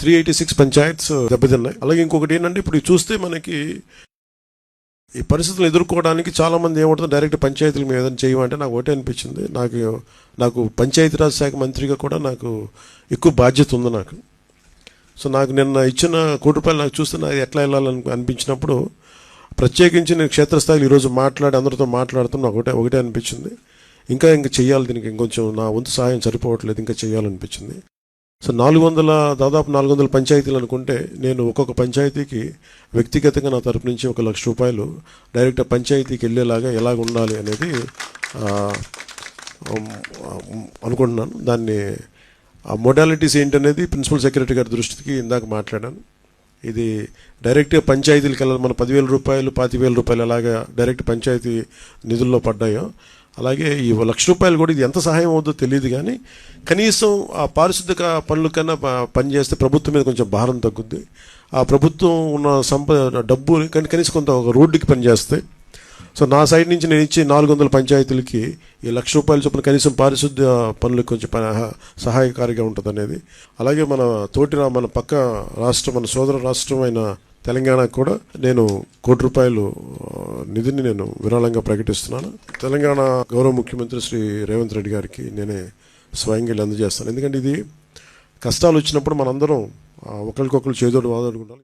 386 పంచాయత్స్ దెబ్బతిన్నాయి. అలాగే ఇంకొకటి ఏంటంటే ఇప్పుడు చూస్తే మనకి ఈ పరిస్థితులు ఎదుర్కోవడానికి చాలామంది ఏమవుతుంది, డైరెక్ట్ పంచాయతీల మీద ఏదైనా చేయమంటే నాకు ఒకటే అనిపించింది, నాకు పంచాయతీరాజ్ శాఖ మంత్రిగా కూడా నాకు ఎక్కువ బాధ్యత ఉంది నాకు. సో నాకు నిన్న ఇచ్చిన ₹1,00,00,000 నాకు చూస్తే నాకు ఎట్లా వెళ్ళాలని అనిపించినప్పుడు ప్రత్యేకించి నేను క్షేత్రస్థాయిలో ఈరోజు అందరితో మాట్లాడుతూ నాకు ఒకటే అనిపించింది, ఇంకా చెయ్యాలి, దీనికి ఇంకొంచెం నా వంతు సహాయం సరిపోవట్లేదు, ఇంకా చేయాలనిపించింది. సో దాదాపు 400 పంచాయతీలు అనుకుంటే నేను ఒక్కొక్క పంచాయతీకి వ్యక్తిగతంగా నా తరపు నుంచి ₹1,00,000 డైరెక్ట్ పంచాయతీకి వెళ్ళేలాగా ఎలాగ ఉండాలి అనేది అనుకుంటున్నాను. దాన్ని ఆ మోడాలిటీస్ ఏంటనేది ప్రిన్సిపల్ సెక్రటరీ గారి దృష్టికి ఇందాక మాట్లాడాను. ఇది డైరెక్ట్గా పంచాయతీలకు వెళ్ళాలి. మన ₹10,000 ₹25,000 అలాగా డైరెక్ట్ పంచాయతీ నిధుల్లో పడ్డాయో అలాగే ఈ ₹1,00,000 కూడా ఇది ఎంత సహాయం అవుతుందో తెలియదు, కానీ కనీసం ఆ పారిశుద్ధ్య పనుల కన్నా పనిచేస్తే ప్రభుత్వం మీద కొంచెం భారం తగ్గుద్ది. ఆ ప్రభుత్వం ఉన్న డబ్బు కానీ కనీసం కొంత ఒక రోడ్డుకి పనిచేస్తాయి. సో నా సైడ్ నుంచి నేను ఇచ్చే 400 పంచాయతీలకి ఈ ₹1,00,000 చొప్పున కనీసం పారిశుద్ధ్య పనులకు కొంచెం సహాయకారిగా ఉంటుంది అనేది. అలాగే మన పక్క రాష్ట్రం, మన సోదర రాష్ట్రం అయిన తెలంగాణకు కూడా నేను ₹1,00,00,000 నిధిని నేను విరాళంగా ప్రకటిస్తున్నాను. తెలంగాణ గౌరవ ముఖ్యమంత్రి శ్రీ రేవంత్ రెడ్డి గారికి నేనే స్వయంగా అందజేస్తాను. ఎందుకంటే ఇది కష్టాలు వచ్చినప్పుడు మనందరం ఒకరికొకరు చేదోడు వాదోడుకుంటాం.